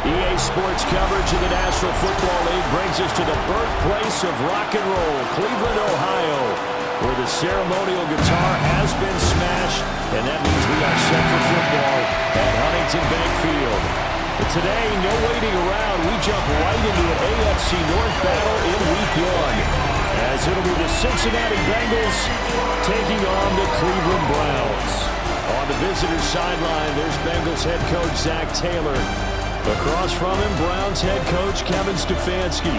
EA Sports coverage of the National Football League brings us to the birthplace of rock and roll, Cleveland, Ohio, where the ceremonial guitar has been smashed, and that means we are set for football at Huntington Bank Field. But today, no waiting around. We jump right into an AFC North battle in Week 1, as it'll be the Cincinnati Bengals taking on the Cleveland Browns. On the visitor's sideline, there's Bengals head coach Zach Taylor. Across from him, Browns head coach Kevin Stefanski.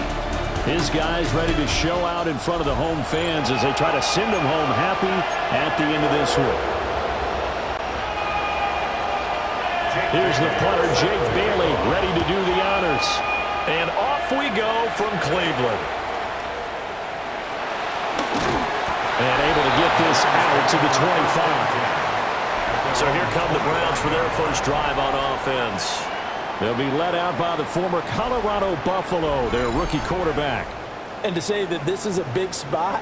His guys ready to show out in front of the home fans as they try to send them home happy at the end of this one. Here's the punter, Jake Bailey, ready to do the honors. And off we go from Cleveland. And able to get this out to the 25. So here come the Browns for their first drive on offense. They'll be led out by the former Colorado Buffalo, their rookie quarterback. And to say that this is a big spot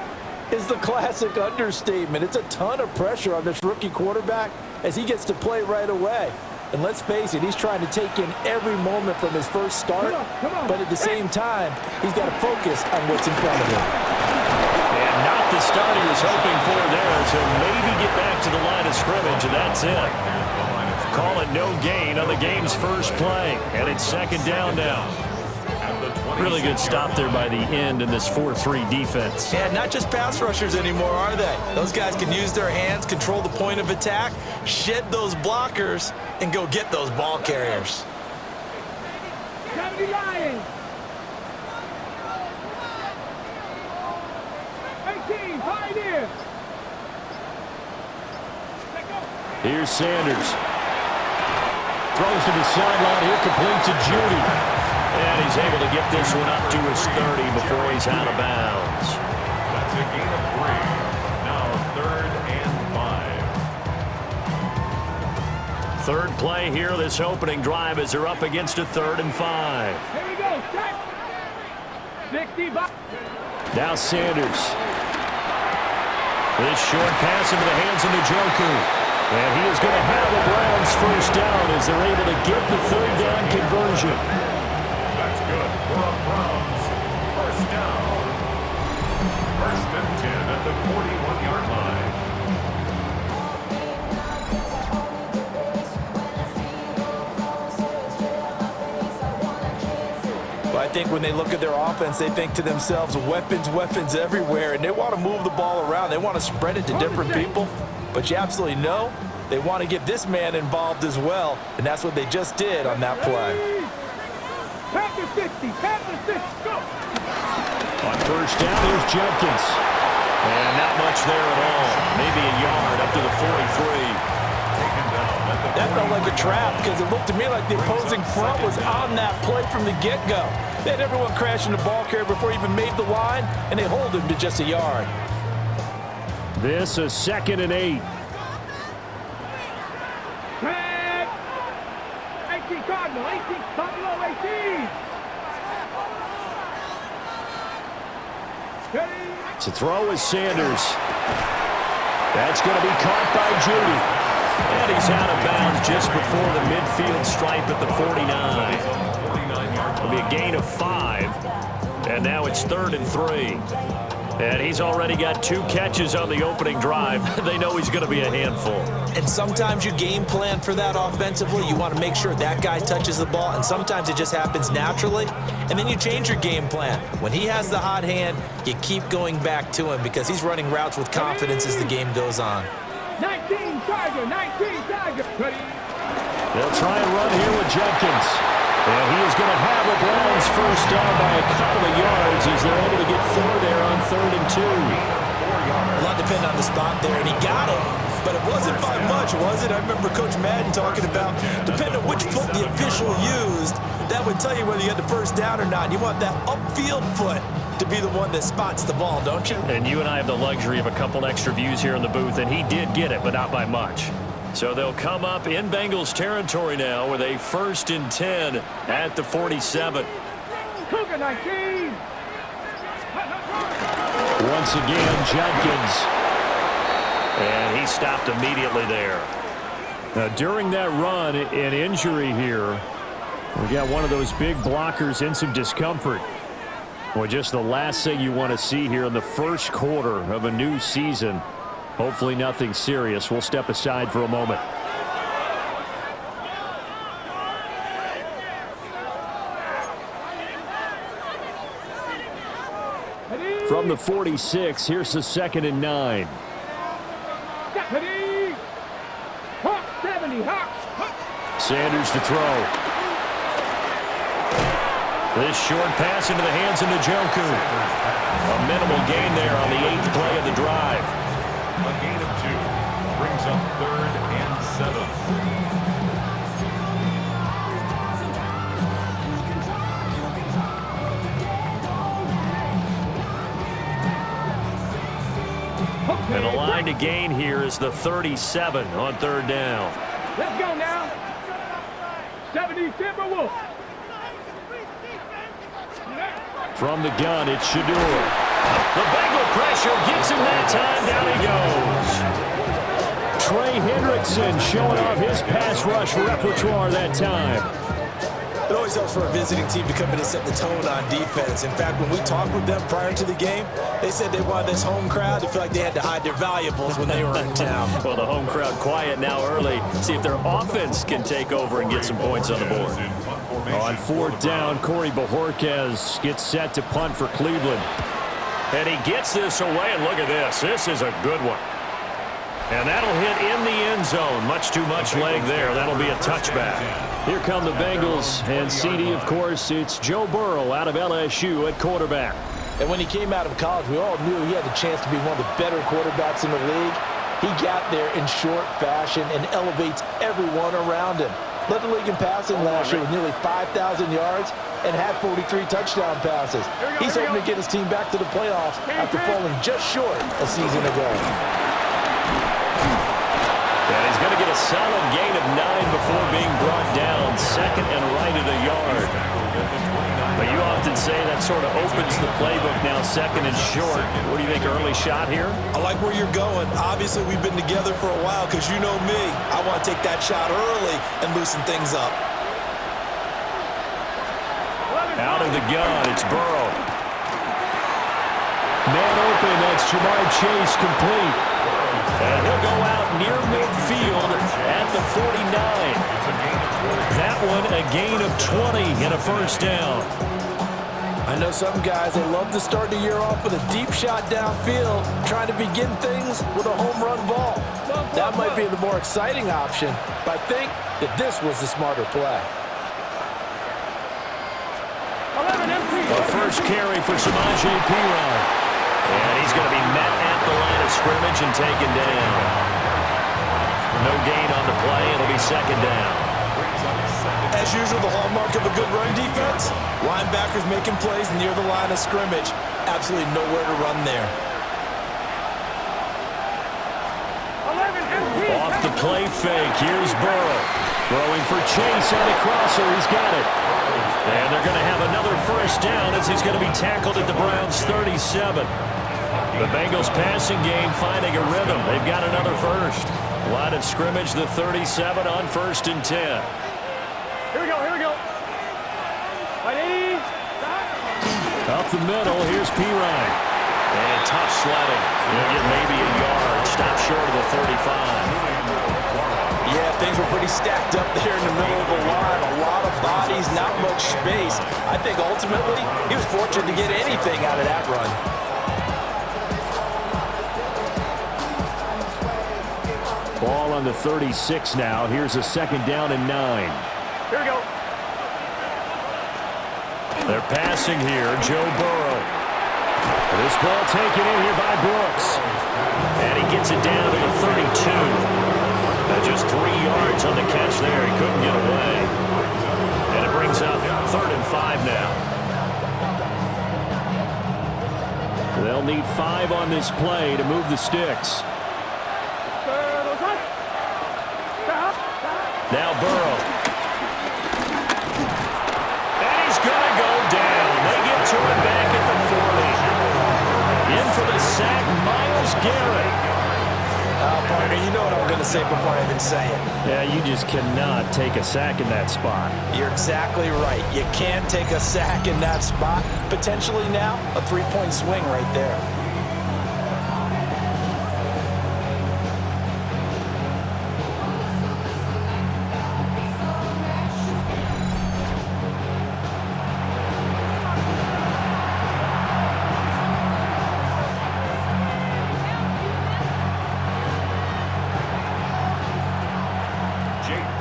is the classic understatement. It's a ton of pressure on this rookie quarterback as he gets to play right away. And let's face it, he's trying to take in every moment from his first start, but at the same time, he's got to focus on what's in front of him. And not the start he was hoping for there, so maybe get back to the line of scrimmage, and that's it. Call it no gain on the game's first play, and it's second down now. Really good stop there by the end in this 4-3 defense. Yeah, not just pass rushers anymore, are they? Those guys can use their hands, control the point of attack, shed those blockers, and go get those ball carriers. Here's Sanders. Throws to the sideline here, complete to Judy. And he's able to get this one up to his 30 before he's out of bounds. That's a gain of 3. Now 3rd and 5. Third play here, this opening drive as they're up against a 3rd and 5. Here we go, set. 65. Now Sanders. This short pass into the hands of Njoku. And he is going to have the Browns first down as they're able to get the 3rd down conversion. That's good for the Browns. First down. 1st and 10 at the 41-yard line. Well, I think when they look at their offense, they think to themselves, weapons, weapons everywhere, and they want to move the ball around. They want to spread it to different people. But you absolutely know they want to get this man involved as well, and that's what they just did on that play. Packer 60, Packer 60, go! On first down, here's Jenkins. And not much there at all. Maybe a yard up to the 43. That felt like a trap because it looked to me like the opposing front was on that play from the get-go. They had everyone crashing the ball carrier before he even made the line, and they hold him to just a yard. This is 2nd and 8. Tag! 18 Cardinal, 18, Cardinal, 18. To throw is Sanders. That's going to be caught by Judy. And he's out of bounds just before the midfield stripe at the 49. It'll be a gain of 5. And now it's 3rd and 3. And he's already got 2 catches on the opening drive. They know he's going to be a handful. And sometimes you game plan for that offensively. You want to make sure that guy touches the ball, and sometimes it just happens naturally. And then you change your game plan. When he has the hot hand, you keep going back to him because he's running routes with confidence as the game goes on. 19 Tiger, 19 Tiger. They'll try and run here with Jenkins. And he is going to have the Browns first down by a couple of yards as they're able to get 4 there on 3rd and 2. A lot depended on the spot there, and he got it. But it wasn't by much, was it? I remember Coach Madden talking about, depending on which foot the official used, that would tell you whether you had the first down or not. You want that upfield foot to be the one that spots the ball, don't you? And you and I have the luxury of a couple extra views here in the booth, and he did get it, but not by much. So they'll come up in Bengals territory now with a 1st and 10 at the 47. Cougar 19. Once again, Jenkins. And he stopped immediately there. Now, during that run, an injury here We got one of those big blockers in some discomfort. Well, just the last thing you want to see here in the first quarter of a new season. Hopefully nothing serious. We'll step aside for a moment. From the 46, here's the 2nd and 9. Sanders to throw. This short pass into the hands of Njoku. A minimal gain there on the 8th play of the drive. A gain of 2 brings up 3rd and 7. And the line to gain here is the 37 on 3rd down. Let's go now. 70 Timberwolves. From the gun, it's Shador. The Bengal pressure gets him that time. Down he goes. Trey Hendrickson showing off his pass rush repertoire that time. It always helps for a visiting team to come in and set the tone on defense. In fact, when we talked with them prior to the game, they said they wanted this home crowd to feel like they had to hide their valuables when they were in town. Well, the home crowd quiet now early. See if their offense can take over and get some points on the board. On 4th down, Corey Bojorquez gets set to punt for Cleveland. And he gets this away, and look at this. This is a good one. And that'll hit in the end zone. Much too much leg there. That'll be a touchback. Here come the Bengals, and CD, of course, it's Joe Burrow out of LSU at quarterback. And when he came out of college, we all knew he had the chance to be one of the better quarterbacks in the league. He got there in short fashion and elevates everyone around him. Led the league in passing last year with nearly 5,000 yards and had 43 touchdown passes. He's hoping to get his team back to the playoffs after falling just short a season ago. And he's going to get a solid gain of 9 before being brought down. 2nd and right at a yard. But you often say that sort of opens the playbook now, 2nd and short. What do you think, early shot here? I like where you're going. Obviously, we've been together for a while because you know me. I want to take that shot early and loosen things up. Out of the gun, it's Burrow. Man open, that's Jamar Chase complete. And he'll go out near midfield at the 49. That one a gain of 20 and a 1st down. I know some guys, they love to start the year off with a deep shot downfield, trying to begin things with a home run ball. That might be the more exciting option, but I think that this was the smarter play. The first carry for Samaje Perine. And he's going to be met at the line of scrimmage and taken down. No gain on the play. It'll be 2nd down. As usual, the hallmark of a good run defense, linebackers making plays near the line of scrimmage. Absolutely nowhere to run there. Off the play fake. Here's Burrow. Throwing for Chase on a crosser. He's got it. And they're going to have another 1st down as he's going to be tackled at the Browns' 37. The Bengals passing game finding a rhythm. They've got another 1st. Line of scrimmage, the 37 on 1st and 10. Here we go. Ready? Up the middle, here's Perine. And tough sledding. He'll get maybe a yard. Stop short of the 35. Yeah, things were pretty stacked up there in the middle of the line. A lot of bodies, not much space. I think ultimately he was fortunate to get anything out of that run. Ball on the 36 now. Here's a 2nd down and 9. Here we go. They're passing here. Joe Burrow. This ball taken in here by Brooks. And he gets it down to the 32. Just 3 yards on the catch there. He couldn't get away. And it brings up 3rd and 5 now. They'll need 5 on this play to move the sticks. Now Burrow. And he's going to go down. They get to him back at the 40. In for the sack, Myles Garrett. Partner, you know what I'm going to say before I even say it. Yeah, you just cannot take a sack in that spot. You're exactly right. You can't take a sack in that spot. Potentially now, a three-point swing right there.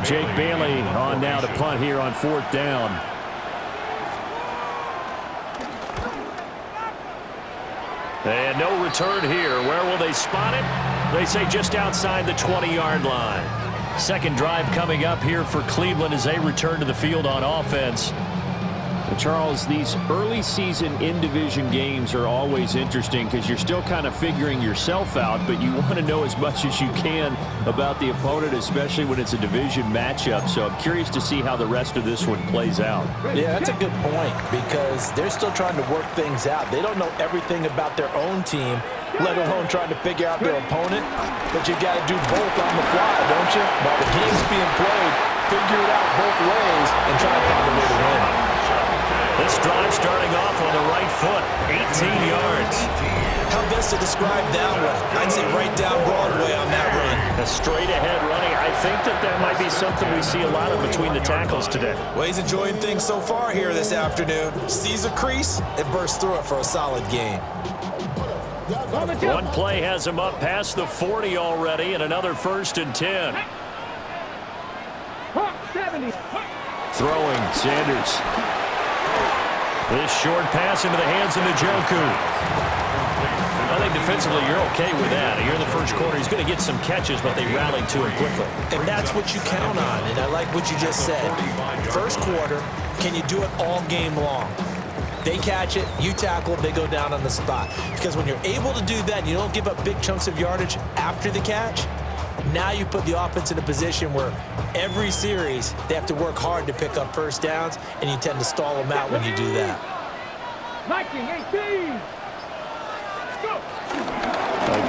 Jake Bailey on now to punt here on 4th down. And no return here. Where will they spot it? They say just outside the 20-yard line. Second drive coming up here for Cleveland as they return to the field on offense. Charles, these early season in-division games are always interesting because you're still kind of figuring yourself out, but you want to know as much as you can about the opponent, especially when it's a division matchup. So I'm curious to see how the rest of this one plays out. Yeah, that's a good point because they're still trying to work things out. They don't know everything about their own team, let alone trying to figure out their opponent. But you got to do both on the fly, don't you? While the game's being played, figure it out both ways and try to find a way to win. This drive starting off on the right foot, 18 yards. How best to describe that one? I'd say right down Broadway on that run. A straight-ahead running. I think that might be something we see a lot of between the tackles today. Well, he's enjoying things so far here this afternoon. Sees a crease and bursts through it for a solid game. One play has him up past the 40 already, and another 1st and 10. 70. Throwing, Sanders. This short pass into the hands of Njoku. I think defensively you're okay with that. Here in the first quarter, he's going to get some catches, but they rallied to him quickly. And that's what you count on, and I like what you just said. First quarter, can you do it all game long? They catch it, you tackle, they go down on the spot. Because when you're able to do that, you don't give up big chunks of yardage after the catch, now you put the offense in a position where every series they have to work hard to pick up first downs, and you tend to stall them out when you do that. 19-18.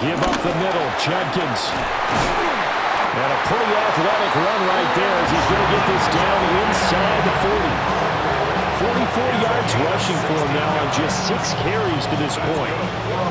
Give up the middle, Jenkins. And a pretty athletic run right there as he's going to get this down inside the 40. 44 yards rushing for him now on just 6 carries to this point.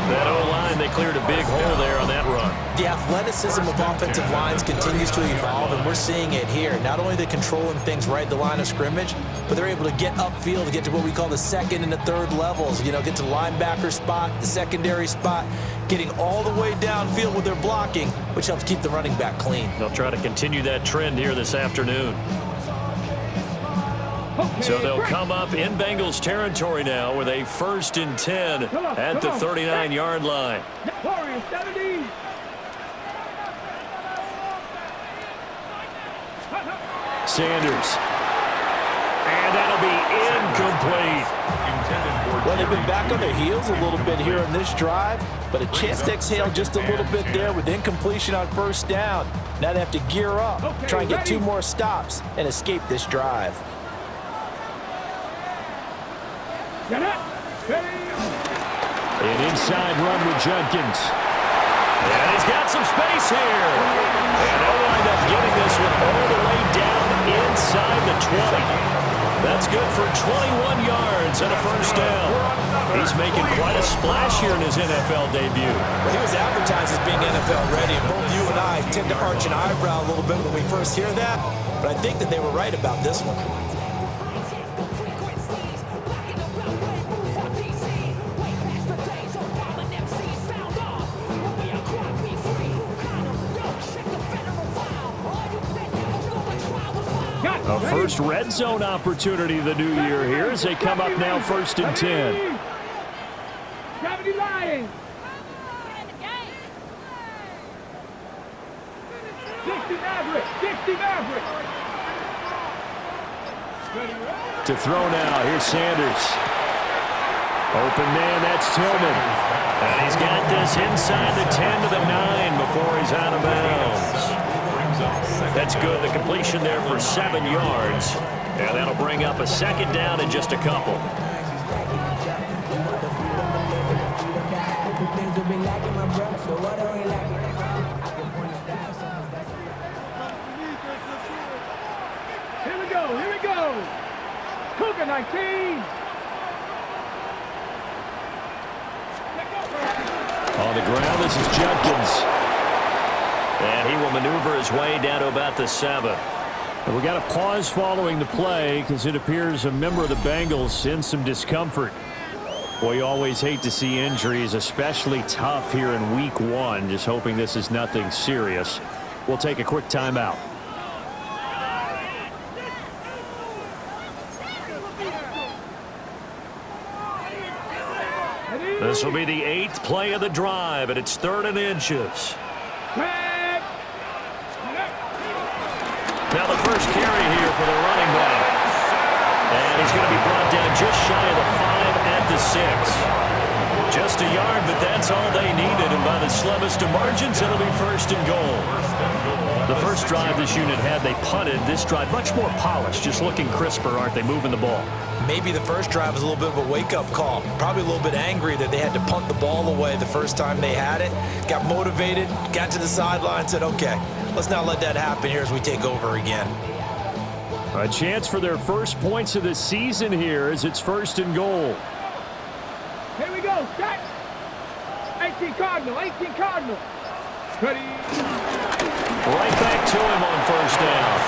That O-line, they cleared a big hole there on that run. The athleticism of offensive lines continues to evolve, and we're seeing it here. Not only are they controlling things right at the line of scrimmage, but they're able to get upfield to get to what we call the second and the third levels. You know, get to the linebacker spot, the secondary spot, getting all the way downfield with their blocking, which helps keep the running back clean. They'll try to continue that trend here this afternoon. So they'll come up in Bengals territory now with a 1st and 10 at the 39-yard line. Sanders. And that'll be incomplete. Well, they've been back on their heels a little bit here on this drive, but a chance to exhale just a little bit there with incompletion on 1st down. Now they have to gear up, try and get 2 more stops, and escape this drive. An inside run with Jenkins. And he's got some space here. And they'll wind up getting this one all the way down inside the 20. That's good for 21 yards and a 1st down. He's making quite a splash here in his NFL debut. Well, he was advertised as being NFL ready, and both you and I tend to arch an eyebrow a little bit when we first hear that, but I think that they were right about this one. A first red zone opportunity of the new year here as they come up now 1st and 10. Gravity Lions. 60 Maverick. 60 Maverick. To throw now, here's Sanders. Open man, that's Tillman. And he's got this inside the 10 to the 9 before he's out of bounds. That's good. The completion there for 7 yards. And that'll bring up a 2nd down in just a couple. Cougar 19. On the ground, this is Judkins. And he will maneuver his way down to about the 7. And we got a pause following the play because it appears a member of the Bengals in some discomfort. Boy, you always hate to see injuries, especially tough here in week 1. Just hoping this is nothing serious. We'll take a quick timeout. This will be the 8th play of the drive, and it's 3rd and inches. Now the first carry here for the running back. And he's going to be brought down just shy of the 5 at the 6. Just a yard, but that's all they needed. And by the slimmest of margins, it'll be 1st and goal. The first drive this unit had, they punted. This drive, much more polished, just looking crisper, aren't they, moving the ball? Maybe the first drive was a little bit of a wake-up call. Probably a little bit angry that they had to punt the ball away the first time they had it. Got motivated, got to the sideline, said, okay, let's not let that happen here as we take over again. A chance for their first points of the season here as it's 1st and goal. Here we go. Set. 18 Cardinal. 18 Cardinal. Ready. Right back to him on 1st down.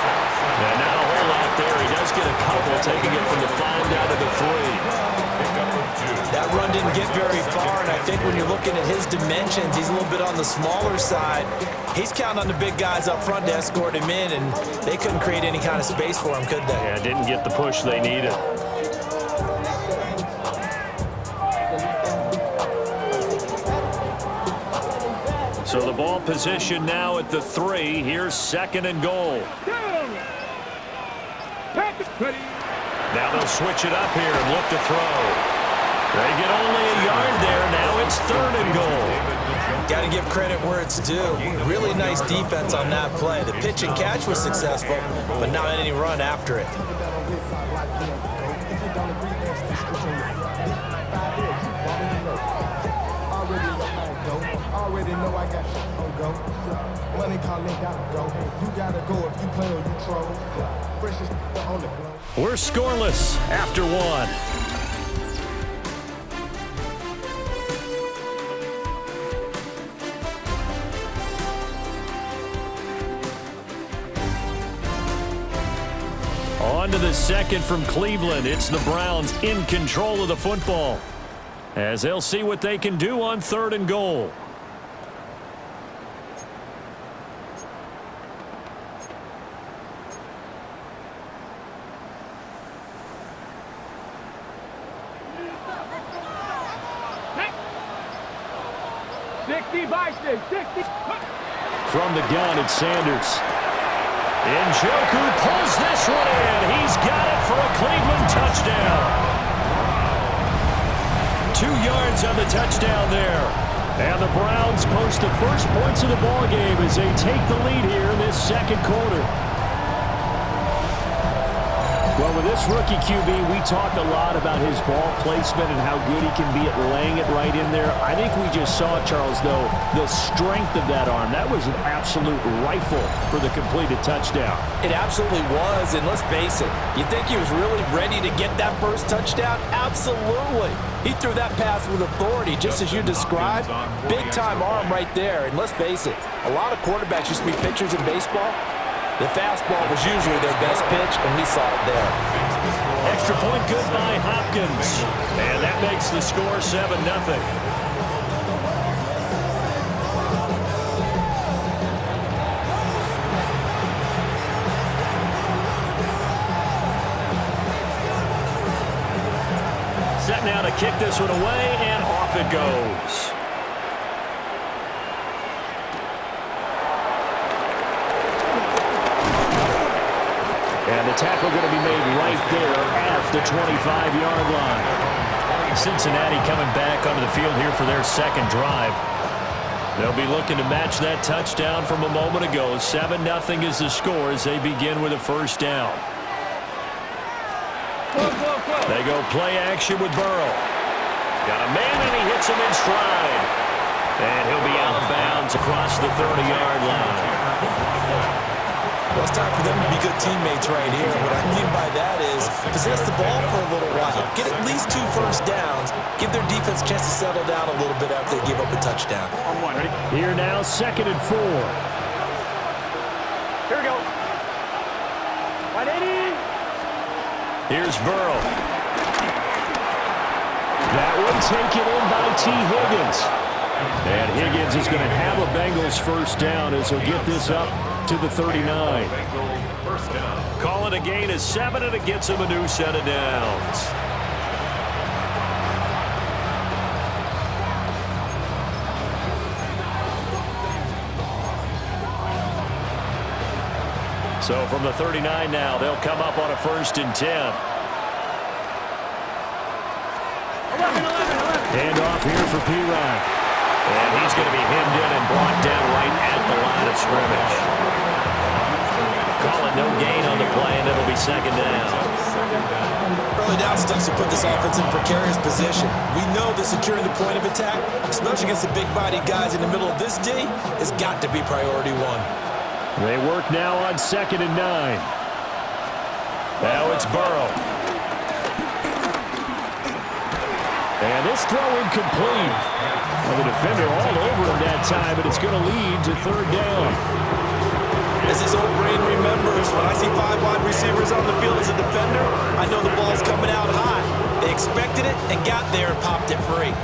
And not a whole lot there. He does get a couple, taking it from the 5 down to the 3. That run didn't get very far, and I think when you're looking at his dimensions, he's a little bit on the smaller side. He's counting on the big guys up front to escort him in, and they couldn't create any kind of space for him, could they? Yeah, didn't get the push they needed. So the ball position now at the 3. Here's 2nd and goal. Now they'll switch it up here and look to throw. They get only a yard there. Now it's 3rd and goal. Got to give credit where it's due. Really nice defense on that play. The pitch and catch was successful, but not any run after it. We're scoreless after 1. On to the 2nd from Cleveland. It's the Browns in control of the football as they'll see what they can do on 3rd and goal. From the gun, it's Sanders. Njoku pulls this one in. He's got it for a Cleveland touchdown. 2 yards on the touchdown there. And the Browns post the first points of the ball game as they take the lead here in this 2nd quarter. Well, with this rookie QB, we talked a lot about his ball placement and how good he can be at laying it right in there. I think we just saw, Charles, though, the strength of that arm. That was an absolute rifle for the completed touchdown. It absolutely was, and let's face it, you think he was really ready to get that first touchdown? Absolutely. He threw that pass with authority, just as you described. Big-time arm right there, and let's face it, a lot of quarterbacks used to be pitchers in baseball. The fastball was usually their best pitch, and we saw it there. Extra point good by Hopkins. And that makes the score 7-0. Set now to kick this one away, and off it goes. And the tackle going to be made right there at the 25-yard line. Cincinnati coming back onto the field here for their 2nd drive. They'll be looking to match that touchdown from a moment ago. 7-0 is the score as they begin with a 1st down. They go play action with Burrow. Got a man, and he hits him in stride. And he'll be out of bounds across the 30-yard line. Well, it's time for them to be good teammates right here. What I mean by that is possess the ball for a little while. Get at least 2 first downs. Give their defense a chance to settle down a little bit after they give up a touchdown. On one, ready? Here now, 2nd and 4. Here we go. 180. Here's Burrow. That one taken in by T. Higgins. And Higgins is going to have a Bengals first down as he'll get this up to the 39. Call it a gain of 7, and it gets him a new set of downs. So from the 39 now, they'll come up on a 1st and 10. 11. Hand off here for P-Ryan. And he's going to be hemmed in and brought down right at the line of scrimmage. Call it no gain on the play, and it'll be 2nd down. Early down stunts to put this offense in a precarious position. We know that securing the point of attack, especially against the big-bodied guys in the middle of this D, has got to be priority 1. They work now on 2nd and 9. Now it's Burrow. And this throw incomplete. Well, the defender all over him that time, but it's going to lead to 3rd down. As his old brain remembers, when I see 5 wide receivers on the field as a defender, I know the ball's coming out high. They expected it and got there and popped it free.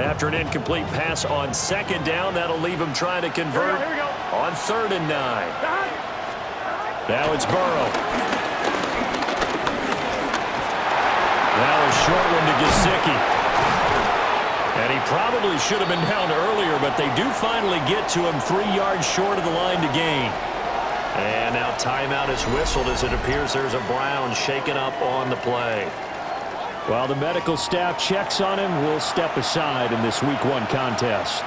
After an incomplete pass on 2nd down, that'll leave him trying to convert on 3rd and 9. Now it's Burrow. Now a short one to Gesicki. And he probably should have been down earlier, but they do finally get to him 3 yards short of the line to gain. And now timeout is whistled as it appears there's a Brown shaken up on the play. While the medical staff checks on him, we'll step aside in this Week 1 contest.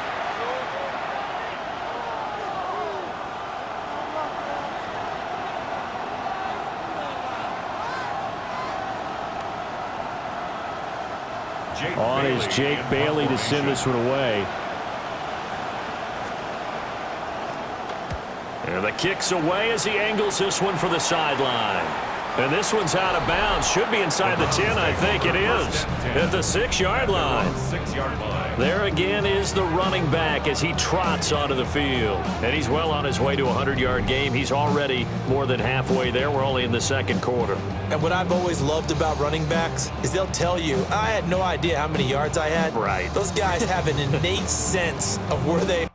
On is Jake Bailey to send this one away. And the kick's away as he angles this one for the sideline. And this one's out of bounds. Should be inside the 10, I think it is. At the 6-yard line. There again is the running back as he trots onto the field. And he's well on his way to a 100-yard game. He's already more than halfway there. We're only in the 2nd quarter. And what I've always loved about running backs is they'll tell you, I had no idea how many yards I had. Right. Those guys have an innate sense of where they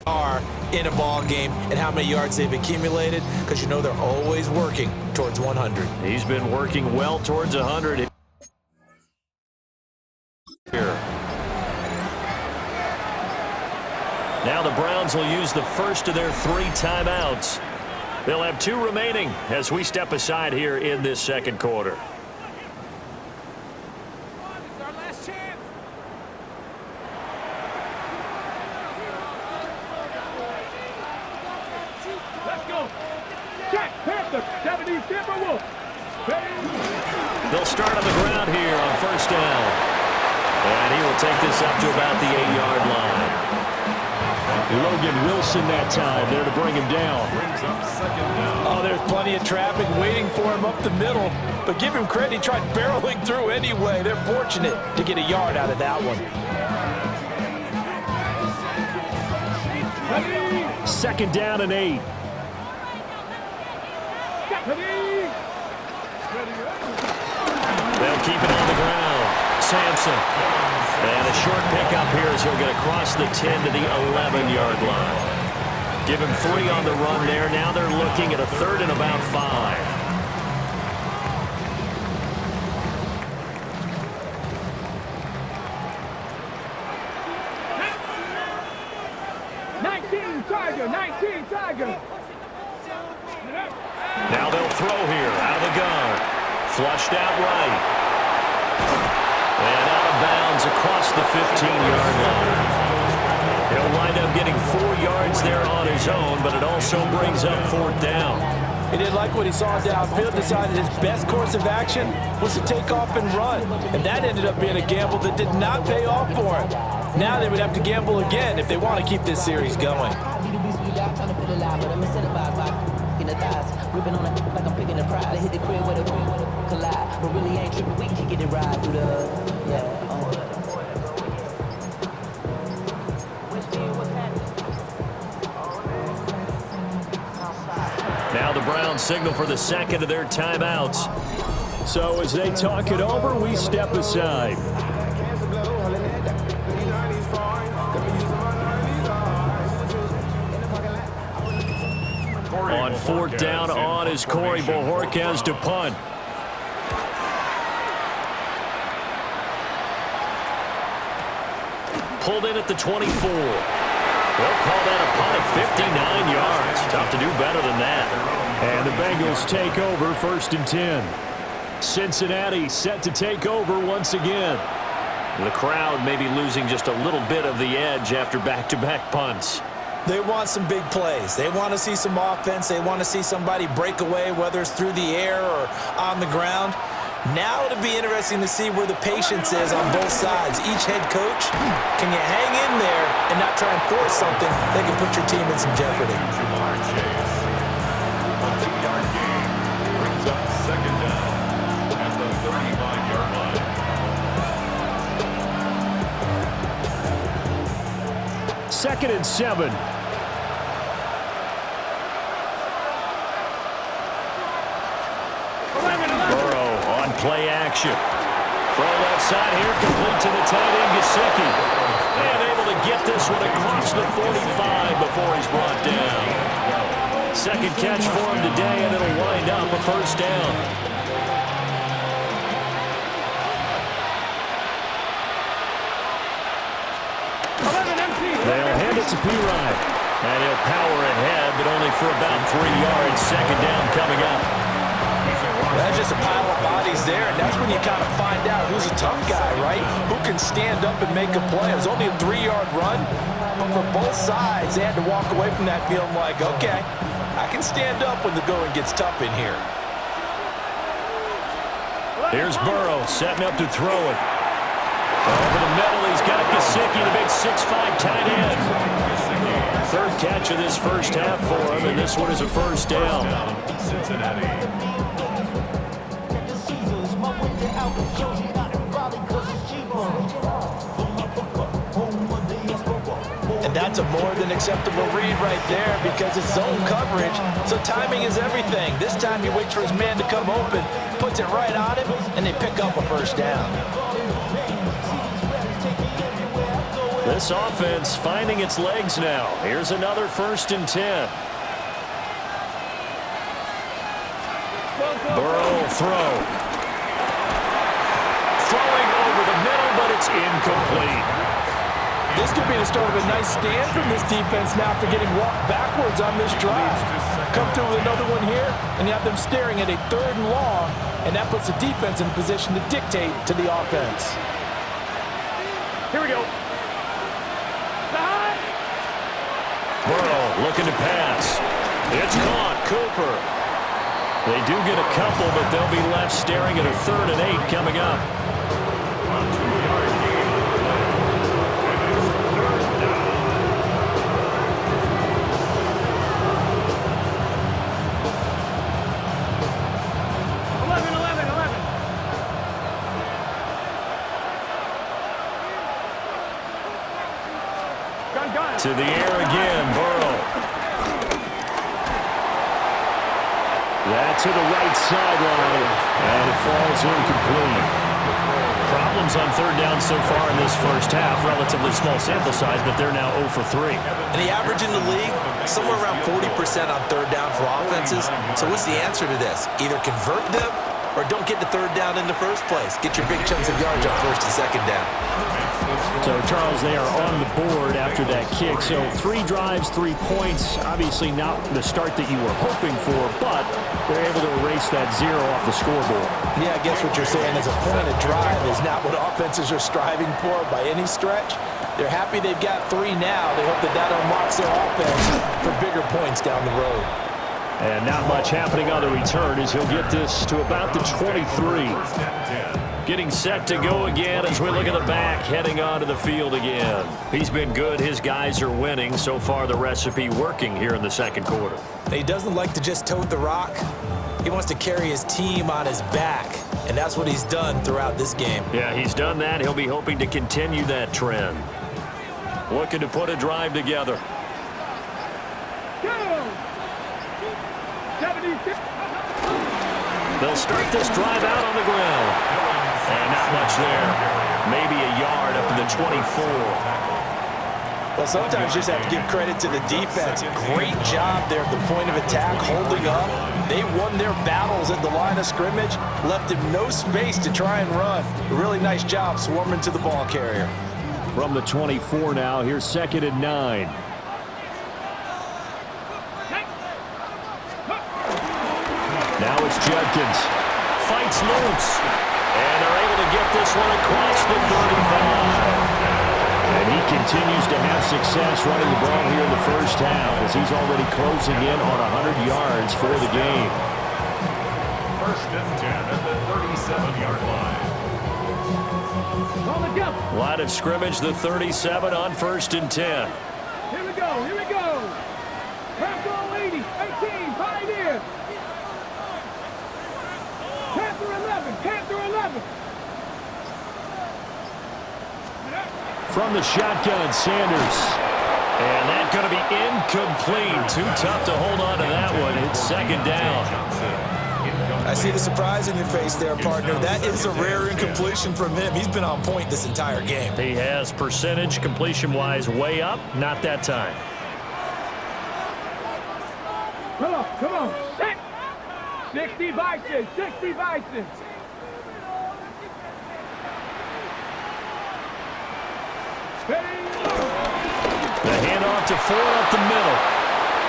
are in a ball game and how many yards they've accumulated, because you know they're always working towards 100. He's been working well towards 100 here. Now the Browns will use the first of their 3 timeouts. They'll have 2 remaining as we step aside here in this 2nd quarter. They'll start on the ground here on 1st down. And he will take this up to about the 8-yard line. Logan Wilson that time there to bring him down. Oh, there's plenty of traffic waiting for him up the middle. But give him credit, he tried barreling through anyway. They're fortunate to get a yard out of that one. 2nd down and 8. They'll keep it on the ground. Sampson. And a short pickup here as he'll get across the 10 to the 11-yard line. Give him 3 on the run there. Now they're looking at a 3rd and about 5. Tiger. Now they'll throw here out of the gun. Flushed out right. And out of bounds across the 15-yard line. He'll wind up getting 4 yards there on his own, but it also brings up 4th down. He didn't like what he saw downfield, decided his best course of action was to take off and run. And that ended up being a gamble that did not pay off for him. Now they would have to gamble again if they want to keep this series going. Now the Browns signal for the second of their timeouts. So as they talk it over, we step aside. On fourth down on is Corey Bojorquez to punt. Pulled in at the 24. They'll call that a punt of 59 yards. Tough to do better than that. And the Bengals take over 1st and 10. Cincinnati set to take over once again. The crowd may be losing just a little bit of the edge after back-to-back punts. They want some big plays. They want to see some offense. They want to see somebody break away, whether it's through the air or on the ground. Now it'll be interesting to see where the patience is on both sides. Each head coach, can you hang in there and not try and force something that can put your team in some jeopardy? A 2-yard gain brings up 2nd down at the 35-yard line. 2nd and 7. Play action. Throw left side here, complete to the tight end, Gesicki. And able to get this one across the 45 before he's brought down. Second catch for him today, and it'll wind up a 1st down. They'll hand it to P-Ryan. And he'll power ahead, but only for about 3 yards. 2nd down coming up. That's just a pile of bodies there, and that's when you kind of find out who's a tough guy, right? Who can stand up and make a play. It was only a 3-yard run, but for both sides, they had to walk away from that feeling like, okay, I can stand up when the going gets tough in here. Here's Burrow setting up to throw it. Over the middle, he's got Gesicki, the big 6'5" tight end. 3rd catch of this first half for him, and this one is a 1st down. Cincinnati. And that's a more than acceptable read right there because it's zone coverage, so timing is everything. This time he waits for his man to come open, puts it right on him, and they pick up a 1st down. This offense finding its legs now. Here's another 1st and 10. Burrow will throw. Throwing over the middle, but it's incomplete. This could be the start of a nice stand from this defense now after getting walked backwards on this drive. Come through with another one here, and you have them staring at a 3rd and long, and that puts the defense in a position to dictate to the offense. Here we go. Burrow looking to pass. It's caught. Cooper. They do get a couple, but they'll be left staring at a 3rd and 8 coming up. A 2-yard gain on the play. And it's 3rd down. 11. Gun. To the air again, Burrow. That to the right sideline, and it falls incomplete. Problems on 3rd down so far in this first half. Relatively small sample size, but they're now 0 for 3. And the average in the league, somewhere around 40% on 3rd down for offenses. So what's the answer to this? Either convert them or don't get to 3rd down in the first place. Get your big chunks of yards on 1st and 2nd down. So, Charles, they are on the board after that kick. So 3 drives, 3 points. Obviously not the start that you were hoping for, but they're able to erase that 0 off the scoreboard. Yeah, I guess what you're saying is a point of drive is not what offenses are striving for by any stretch. They're happy they've got 3 now. They hope that that unlocks their offense for bigger points down the road. And not much happening on the return as he'll get this to about the 23. Getting set to go again as we look at the back, heading onto the field again. He's been good. His guys are winning. So far, the recipe working here in the second quarter. He doesn't like to just tote the rock. He wants to carry his team on his back, and that's what he's done throughout this game. Yeah, he's done that. He'll be hoping to continue that trend. Looking to put a drive together. They'll start this drive out on the ground. And not much there. Maybe a yard up to the 24. Well, sometimes you just have to give credit to the defense. Great job there at the point of attack, holding up. They won their battles at the line of scrimmage, left him no space to try and run. A really nice job swarming to the ball carrier. From the 24 now, here's 2nd and 9. Now it's Judkins. Fights loose. And they're able to get this one across the 35. And he continues to have success running the ball here in the first half as he's already closing in on 100 yards for the game. 1st and 10 at the 37-yard line. Line of scrimmage, the 37 on 1st and 10. Here we go, here we go. Panther 80, 18, Pioneer. Panther 11, Panther 11. From the shotgun, Sanders. And that's going to be incomplete. Too tough to hold on to that one. It's 2nd down. I see the surprise in your face there, partner. That is a rare incompletion from him. He's been on point this entire game. He has percentage completion-wise way up. Not that time. Come on. 60 Bison, 60 Bison. The handoff to Ford up the middle.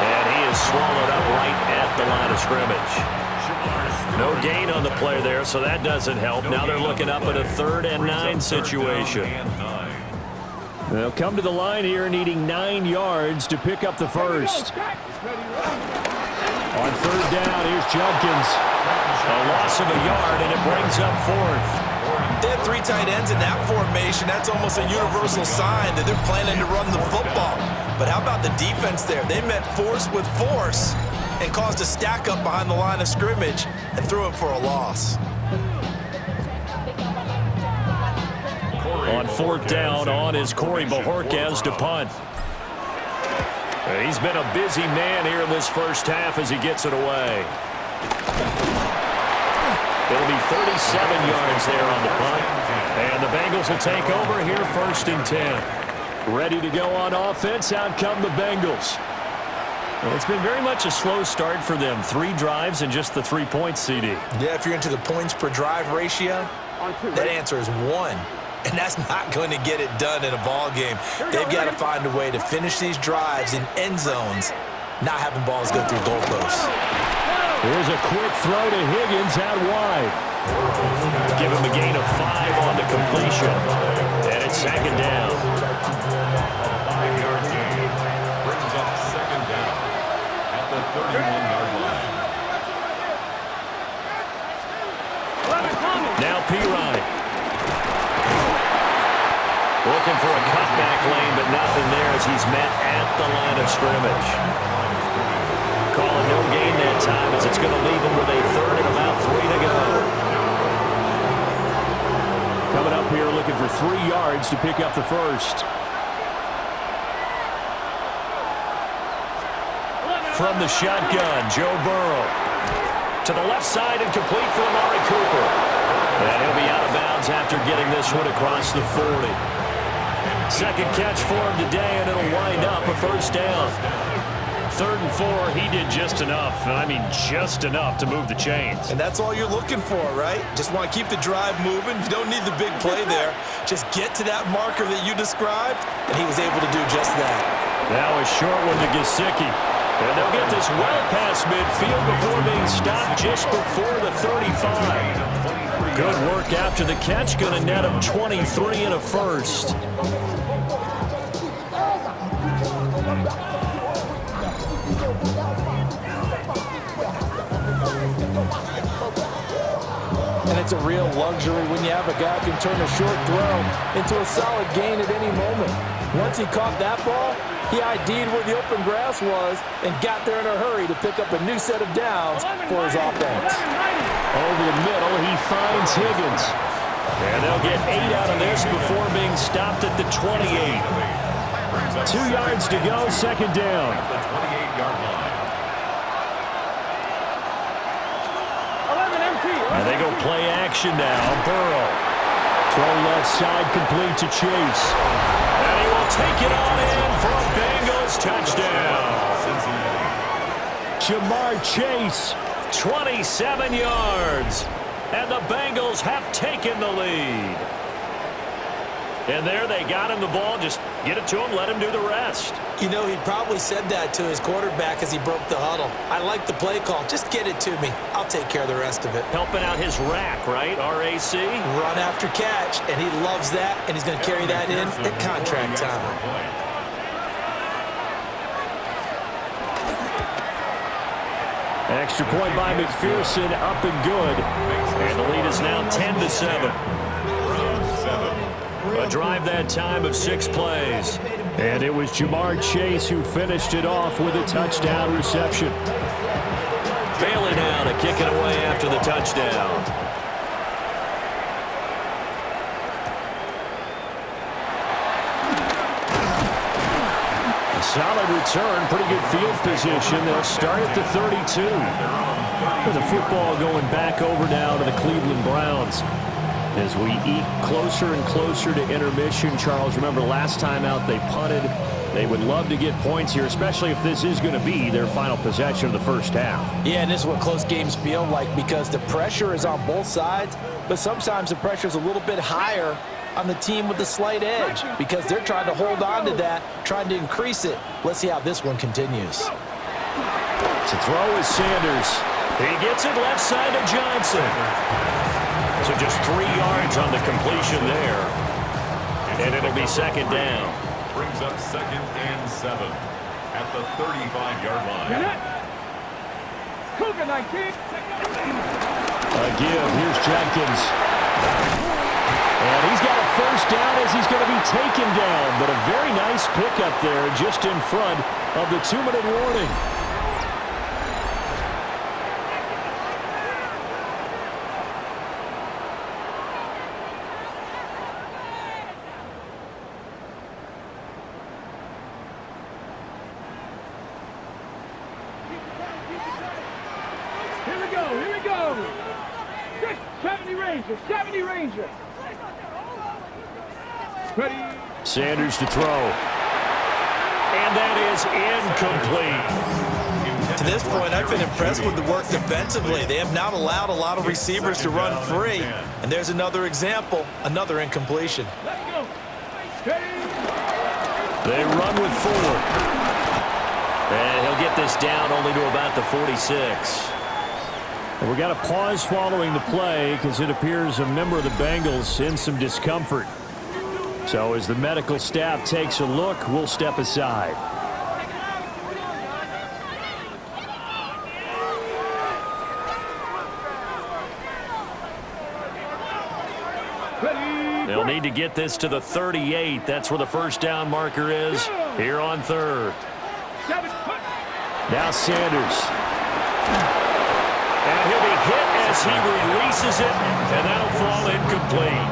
And he is swallowed up right at the line of scrimmage. No gain on the play there, so that doesn't help. Now they're looking up at a 3rd and 9 situation. They'll come to the line here needing 9 yards to pick up the first. On 3rd down, here's Judkins. A loss of a yard, and it brings up 4th. They have 3 tight ends in that formation. That's almost a universal sign that they're planning to run the football. But how about the defense there? They met force with force and caused a stack up behind the line of scrimmage and threw it for a loss. On 4th down, on is Corey Bojorquez to punt. He's been a busy man here in this first half as he gets it away. It'll be 37 yards there on the punt. And the Bengals will take over here 1st and 10. Ready to go on offense. Out come the Bengals. Well, it's been very much a slow start for them. 3 drives and just the 3 points, CD. Yeah, if you're into the points per drive ratio, that answer is 1. And that's not going to get it done in a ball game. They've got to find a way to finish these drives in end zones, not having balls go through goalposts. Here's a quick throw to Higgins out wide. Give him a gain of 5 on the completion. And it's 2nd down. 5-yard gain brings up 2nd down at the 31-yard line. Now Pirine. Looking for a cutback lane, but nothing there as he's met at the line of scrimmage. Calling no gain that time as it's going to leave him with a 3rd and about 3 to go. Coming up here looking for 3 yards to pick up the first. From the shotgun, Joe Burrow. To the left side and complete for Amari Cooper. And he'll be out of bounds after getting this one across the 40. 2nd catch for him today, and it'll wind up a 1st down. 3rd and 4, he did just enough. I mean, just enough to move the chains. And that's all you're looking for, right? Just want to keep the drive moving. You don't need the big play there. Just get to that marker that you described, and he was able to do just that. Now a short one to Gesicki. And they'll get this well past midfield before being stopped just before the 35. Good work after the catch. Going to net him 23 and a first. it's a real luxury when you have a guy who can turn a short throw into a solid gain at any moment. Once he caught that ball, he ID'd where the open grass was and got there in a hurry to pick up a new set of downs for his offense. Over the middle, he finds Higgins. And they'll get 8 out of this before being stopped at the 28. 2 yards to go, second down. The 28-yard line. And they go play action now. Burrow. Throw left side complete to Chase. And he will take it on in for a Bengals touchdown. Jamar Chase, 27 yards. And the Bengals have taken the lead. And there they got him the ball. Just get it to him, let him do the rest. You know, he probably said that to his quarterback as he broke the huddle. I like the play call. Just get it to me. I'll take care of the rest of it. Helping out his rack, right? RAC. Run after catch, and he loves that, and he's going to carry that in at contract time. Extra point by McPherson, up and good. And the lead is now 10-7. A drive that time of 6 plays. And it was Jamar Chase who finished it off with a touchdown reception. Bailey now to kick it away after the touchdown. A solid return, pretty good field position. They'll start at the 32. With the football going back over now to the Cleveland Browns. As we eke closer and closer to intermission, Charles, remember last time out they punted. They would love to get points here, especially if this is going to be their final possession of the first half. Yeah, and this is what close games feel like because the pressure is on both sides, but sometimes the pressure is a little bit higher on the team with the slight edge because they're trying to hold on to that, trying to increase it. Let's see how this one continues. To throw is Sanders. He gets it left side to Johnson. So just 3 yards on the completion there. And it'll be second down. Brings up 2nd and 7 at the 35-yard line. Cougar 19. A give. Here's Jenkins. And he's got a first down as he's going to be taken down. But a very nice pickup there just in front of the 2-minute warning. Here we go. 70 Rangers. Ready. Sanders to throw. And that is incomplete. To this point, I've been impressed with the work defensively. They have not allowed a lot of receivers to run free. And there's another example, another incompletion. Let's go. Ready. They run with 4. And he'll get this down only to about the 46. And we got a pause following the play because it appears a member of the Bengals in some discomfort. So as the medical staff takes a look, we'll step aside. They'll need to get this to the 38. That's where the first down marker is here on 3rd. Now Sanders. And he'll be hit as he releases it, and that'll fall incomplete.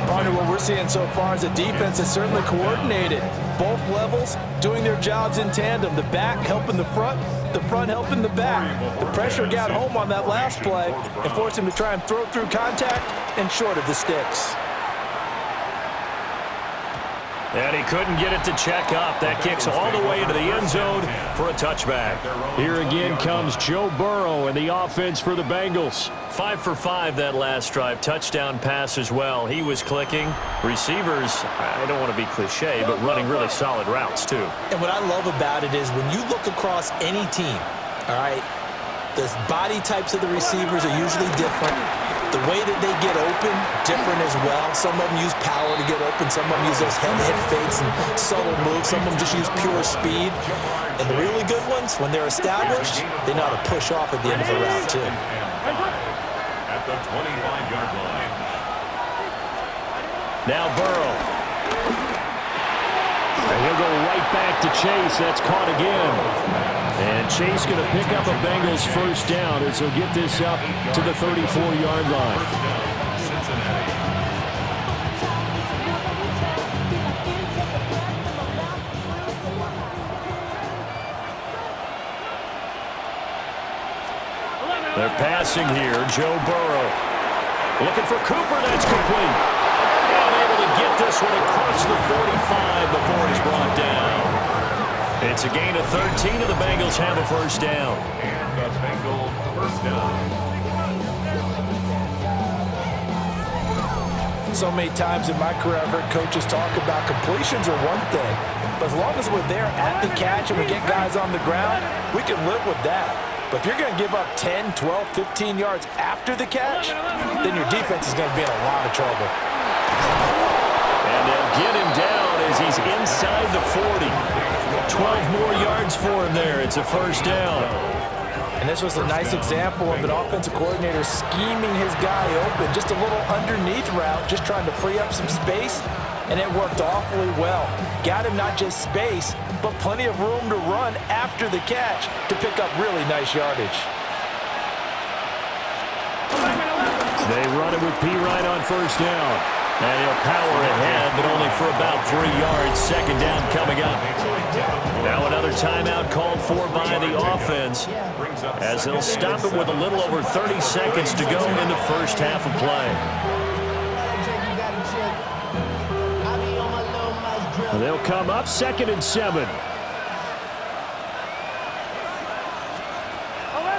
Partner, what we're seeing so far is a defense that's certainly coordinated. Both levels doing their jobs in tandem. The back helping the front helping the back. The pressure got home on that last play and forced him to try and throw through contact and short of the sticks. And he couldn't get it to check up. That kicks all the way into the end zone for a touchback. Here again comes Joe Burrow and the offense for the Bengals. 5 for 5 that last drive. Touchdown pass as well. He was clicking. Receivers, I don't want to be cliche, but running really solid routes too. And what I love about it is when you look across any team, all right, the body types of the receivers are usually different. The way that they get open, different as well. Some of them use power to get open. Some of them use those head fakes and subtle moves. Some of them just use pure speed. And the really good ones, when they're established, they know how to push off at the end of a route, too. the 25-yard line. Now Burrow. And he'll go right back to Chase. That's caught again. And Chase going to pick up a Bengals first down as he'll get this up to the 34-yard line. First down, Cincinnati. They're passing here. Joe Burrow. Looking for Cooper. That's complete. And able to get this one across the 45 before he's brought down. It's a gain of 13, and the Bengals have a first down. And the Bengals first down. So many times in my career, I've heard coaches talk about completions are one thing. But as long as we're there at the catch and we get guys on the ground, we can live with that. But if you're going to give up 10, 12, 15 yards after the catch, then your defense is going to be in a lot of trouble. And they'll get him down as he's inside the 40. 12 more yards for him there. It's a first down. And this was a nice example of an offensive coordinator scheming his guy open. Just a little underneath route, just trying to free up some space, and it worked awfully well. Got him not just space, but plenty of room to run after the catch to pick up really nice yardage. They run it with P. Ryan on first down. And he'll power ahead, but only for about 3 yards. Second down coming up. Now another timeout called for by the offense as they'll stop it with a little over 30 seconds to go in the first half of play. They'll come up 2nd and 7.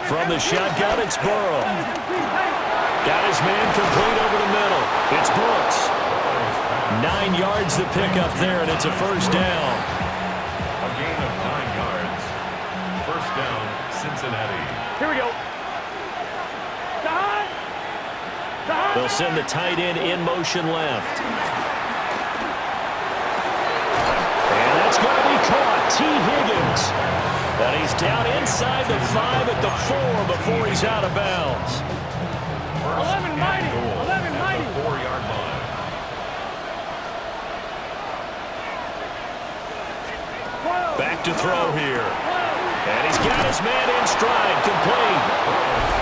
From the shotgun, it's Burrow. Got his man complete over the middle. It's Brooks. 9 yards to pick up there, and it's a first down. A gain of 9 yards. First down, Cincinnati. Here we go. They'll send the tight end in motion left. And that's going to be caught. T. Higgins. And he's down inside the 5 at the 4 before he's out of bounds. 11 mighty. 11 mighty. 4-yard line. Back to throw here. And he's got his man in stride. Complete.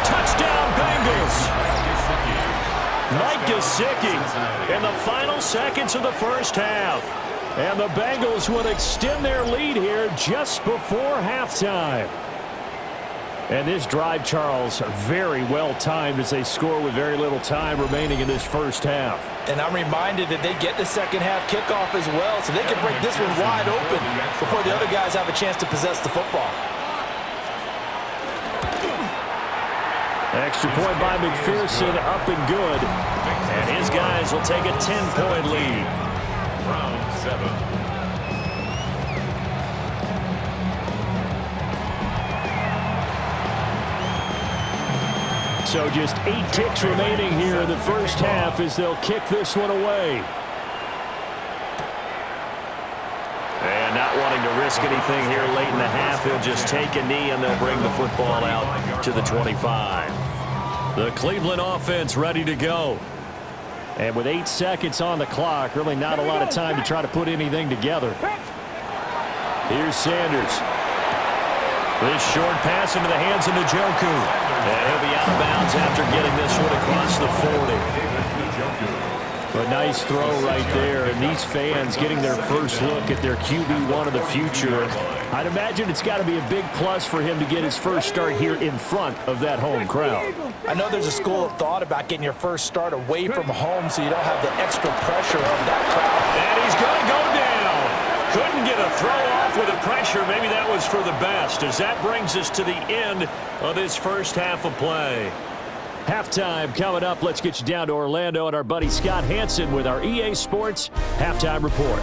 Touchdown, Bengals. Mike Gesicki in the final seconds of the first half. And the Bengals would extend their lead here just before halftime. And this drive, Charles, very well timed as they score with very little time remaining in this first half. And I'm reminded that they get the second half kickoff as well, so they can break this one wide open before the other guys have a chance to possess the football. Extra point by McPherson, up and good. And his guys will take a 10-point lead. Round 7. So just 8 ticks remaining here in the first half as they'll kick this one away. And not wanting to risk anything here late in the half, he'll just take a knee and they'll bring the football out to the 25. The Cleveland offense ready to go. And with 8 seconds on the clock, really not a lot of time to try to put anything together. Here's Sanders. This short pass into the hands of Njoku. And he'll be out of bounds after getting this one across the 40. A nice throw right there. And these fans getting their first look at their QB1 of the future. I'd imagine it's got to be a big plus for him to get his first start here in front of that home crowd. I know there's a school of thought about getting your first start away from home so you don't have the extra pressure of that crowd. And he's going to go down. Couldn't get a throw off with the pressure. Maybe that was for the best, as that brings us to the end of this first half of play. Halftime coming up. Let's get you down to Orlando and our buddy Scott Hansen with our EA Sports Halftime Report.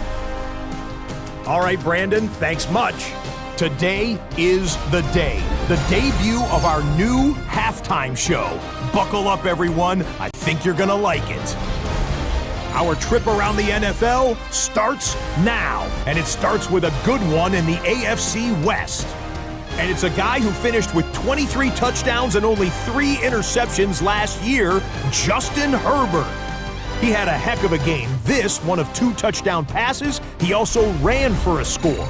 All right, Brandon, thanks much. Today is the day, the debut of our new halftime show. Buckle up, everyone. I think you're going to like it. Our trip around the NFL starts now, and it starts with a good one in the AFC West. And it's a guy who finished with 23 touchdowns and only 3 interceptions last year, Justin Herbert. He had a heck of a game. This, one of 2 touchdown passes. He also ran for a score.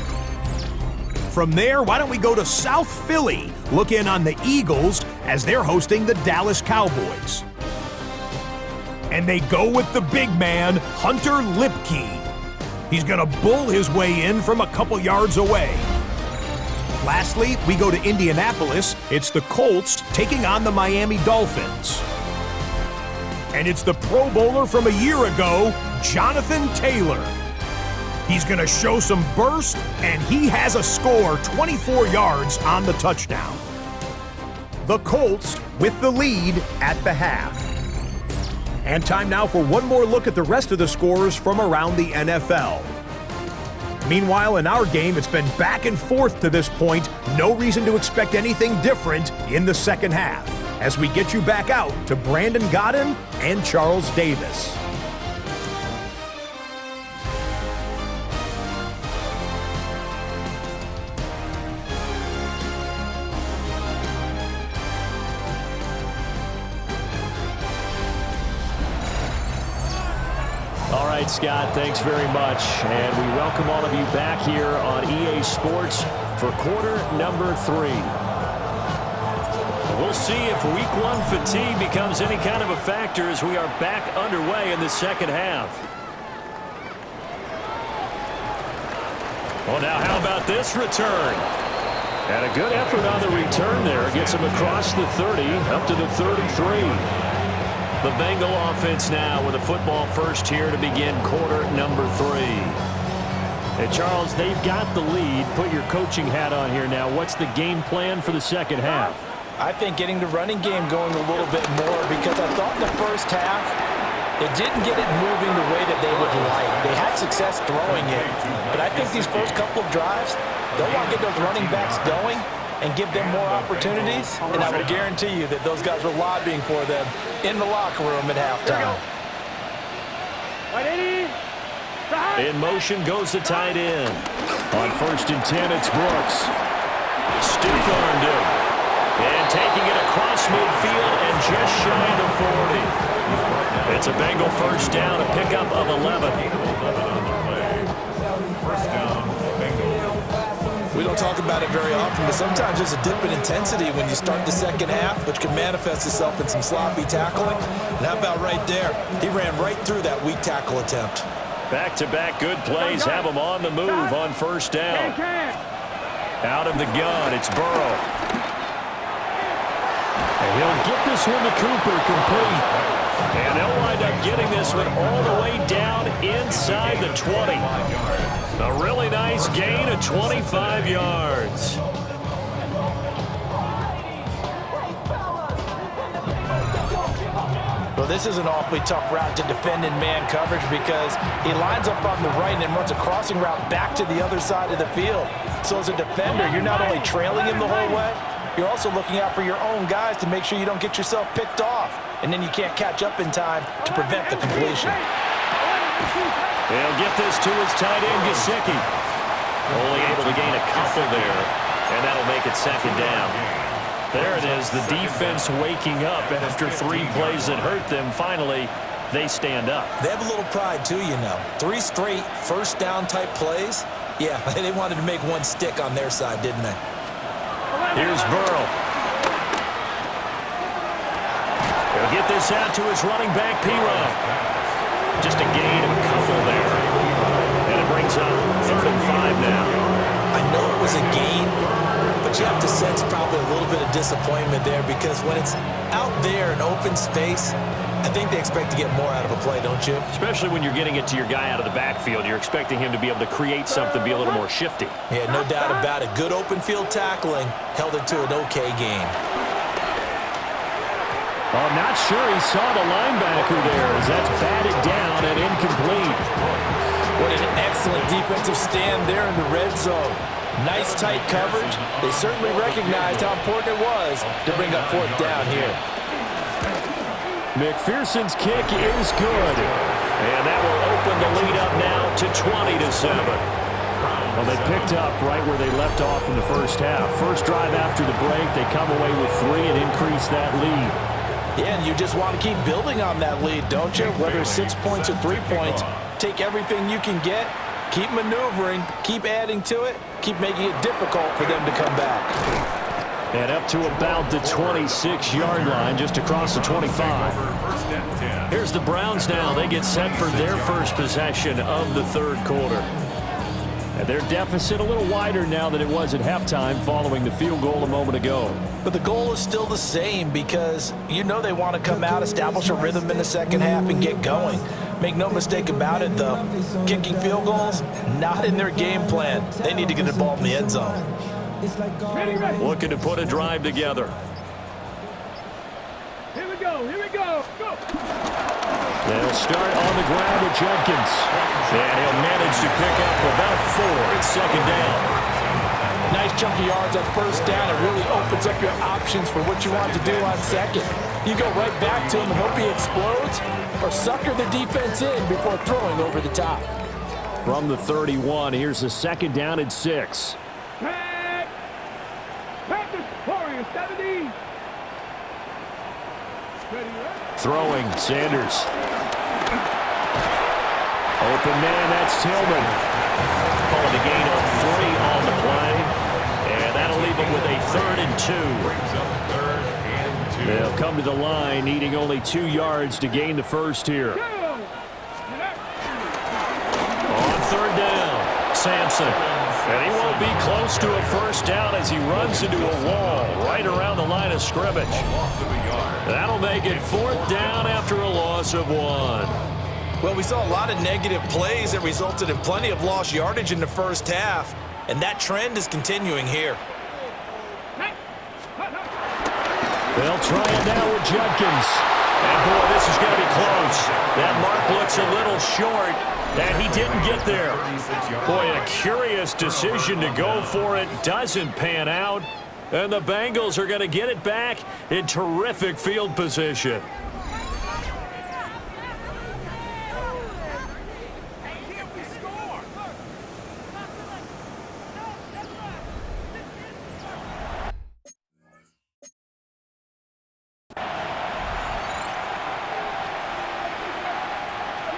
From there, why don't we go to South Philly, look in on the Eagles as they're hosting the Dallas Cowboys. And they go with the big man, Hunter Lipke. He's going to bull his way in from a couple yards away. Lastly, we go to Indianapolis. It's the Colts taking on the Miami Dolphins. And it's the Pro Bowler from a year ago, Jonathan Taylor. He's going to show some burst, and he has a score, 24 yards on the touchdown. The Colts with the lead at the half. And time now for one more look at the rest of the scores from around the NFL. Meanwhile, in our game, it's been back and forth to this point. No reason to expect anything different in the second half, as we get you back out to Brandon Godden and Charles Davis. All right, Scott, thanks very much. And we welcome all of you back here on EA Sports for quarter number 3. We'll see if week 1 fatigue becomes any kind of a factor as we are back underway in the second half. Well, now how about this return? And a good effort on the return there. Gets him across the 30, up to the 33. The Bengal offense now with a football first here to begin quarter number 3. Hey, Charles, they've got the lead. Put your coaching hat on here now. What's the game plan for the second half? I think getting the running game going a little bit more, because I thought in the first half they didn't get it moving the way that they would like. They had success throwing it, but I think these first couple of drives, they'll want to get those running backs going and give them more opportunities, and I will guarantee you that those guys were lobbying for them in the locker room at halftime. In motion goes the tight end. On 1st and 10, it's Brooks. Stiff-armed him. And taking it across midfield and just shy of the 40. It's a Bengal first down, a pickup of 11. First down, We don't talk about it very often, but sometimes there's a dip in intensity when you start the second half, which can manifest itself in some sloppy tackling. And how about right there? He ran right through that weak tackle attempt. Back-to-back good plays have him on the move on first down. Out of the gun, it's Burrow. And he'll get this one to Cooper complete. And they'll wind up getting this one all the way down inside the 20. A really nice gain of 25 yards. Well, this is an awfully tough route to defend in man coverage, because he lines up on the right and then runs a crossing route back to the other side of the field. So as a defender, you're not only trailing him the whole way, you're also looking out for your own guys to make sure you don't get yourself picked off. And then you can't catch up in time to prevent the completion. They'll get this to his tight end, Gesicki. Only able to gain a couple there, and that'll make it second down. There it is, the defense waking up, and after 3 plays that hurt them, finally, they stand up. They have a little pride, too, you know. 3 straight first down type plays. Yeah, they wanted to make one stick on their side, didn't they? Here's Burrow. He'll get this out to his running back, P-Rod. Just a gain of a couple there. And it brings up 3rd and 5 now. I know it was a gain, but you have to sense probably a little bit of disappointment there, because when it's out there in open space, I think they expect to get more out of a play, don't you? Especially when you're getting it to your guy out of the backfield. You're expecting him to be able to create something, be a little more shifty. Yeah, no doubt about it. Good open field tackling held it to an okay game. I'm not sure he saw the linebacker there, as that's batted down and incomplete. What an excellent defensive stand there in the red zone. Nice tight coverage. They certainly recognized how important it was to bring up 4th down here. McPherson's kick is good. And that will open the lead up now to 20-7. Well, they picked up right where they left off in the first half. First drive after the break, they come away with 3 and increase that lead. Yeah, and you just want to keep building on that lead, don't you? Whether it's 6 points or 3 points, take everything you can get, keep maneuvering, keep adding to it, keep making it difficult for them to come back. And up to about the 26-yard line, just across the 25. Here's the Browns now. They get set for their first possession of the third quarter. And their deficit a little wider now than it was at halftime following the field goal a moment ago. But the goal is still the same because you know they want to come out, establish a rhythm in the second half, and get going. Make no mistake about it, though. Kicking field goals, not in their game plan. They need to get the ball in the end zone. Looking to put a drive together. Here we go. Here we go. Go. They'll start on the ground with Jenkins. And he'll manage to pick up about 4. It's second down. Nice chunk of yards on first down. It really opens up your options for what you want to do on second. You go right back to him and hope he explodes, or sucker the defense in before throwing over the top. From the 31, here's the second down and 6. Throwing, Sanders. Open man, that's Tillman. Calling a gain of 3 on the play. And that'll leave them with a 3rd and 2. They'll come to the line, needing only 2 yards to gain the first here. On third down, Sampson. And he won't be close to a first down as he runs into a wall right around the line of scrimmage. That'll make it 4th down after a loss of 1. Well, we saw a lot of negative plays that resulted in plenty of lost yardage in the first half, and that trend is continuing here. They'll try it now with Jenkins. And, boy, this is going to be close. That mark looks a little short, and he didn't get there. Boy, a curious decision to go for it. Doesn't pan out. And the Bengals are going to get it back in terrific field position.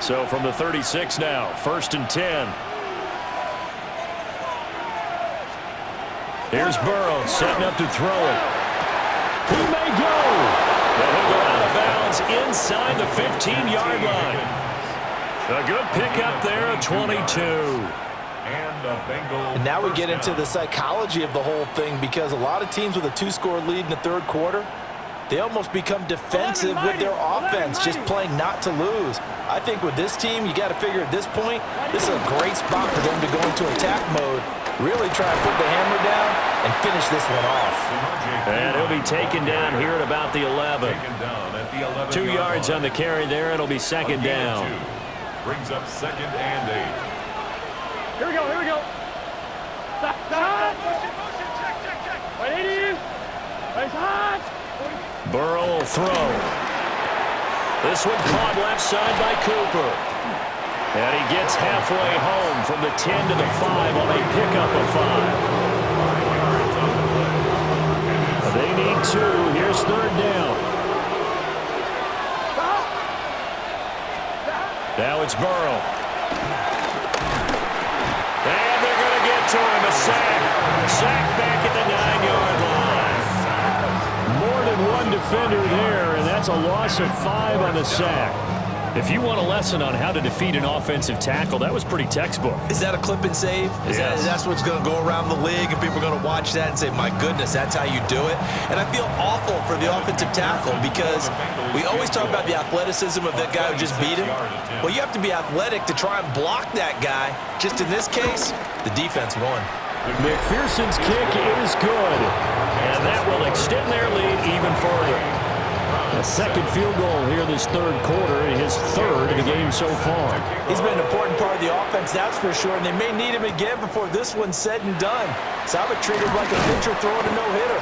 So from the 36 now, 1st and 10. Here's Burrow setting up to throw it. He may go. And he'll go out of bounds inside the 15-yard line. A good pickup there at 22. And now we get into the psychology of the whole thing, because a lot of teams with a 2-score lead in the third quarter, they almost become defensive with their offense, just playing not to lose. I think with this team, you got to figure at this point, this is a great spot for them to go into attack mode, really try to put the hammer down and finish this one off. And he'll be taken down here at about the 11. 2 yards on the carry there. It'll be second down. Brings up 2nd and 8. Here we go. Here we go. Stop. Check. 180. Nice hot. Burrow will throw. This one caught left side by Cooper. And he gets halfway home from the 10 to the 5 on a pickup of 5. They need 2. Here's third down. Now it's Burrow. And they're going to get to him. A sack. Sack back at the 9-yard line. More than one defender there, and that's a loss of 5 on the sack. If you want a lesson on how to defeat an offensive tackle, that was pretty textbook. Is that a clip and save? That's what's going to go around the league, and people are going to watch that and say, my goodness, that's how you do it? And I feel awful for the offensive tackle, because we always talk about the athleticism of that guy who just beat him. Well, you have to be athletic to try and block that guy. Just in this case, the defense won. McPherson's kick is good, and that will extend their lead even further. A second field goal here this third quarter, and his 3rd of the game so far. He's been an important part of the offense, that's for sure, and they may need him again before this one's said and done. So I would treat him like a pitcher throwing a no-hitter.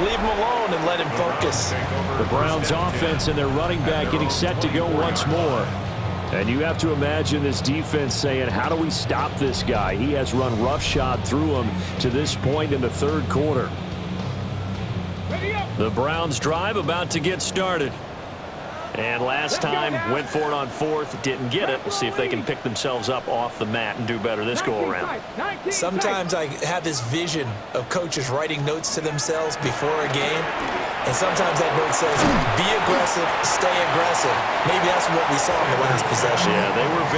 Leave him alone and let him focus. The Browns' offense and their running back getting set to go once more. And you have to imagine this defense saying, how do we stop this guy? He has run roughshod through him to this point in the third quarter. The Browns drive about to get started. And last time, went for it on fourth, didn't get it. We'll see if they can pick themselves up off the mat and do better this go-around. Sometimes I have this vision of coaches writing notes to themselves before a game, and sometimes that note says, be aggressive, stay aggressive. Maybe that's what we saw in the last possession. Yeah, they were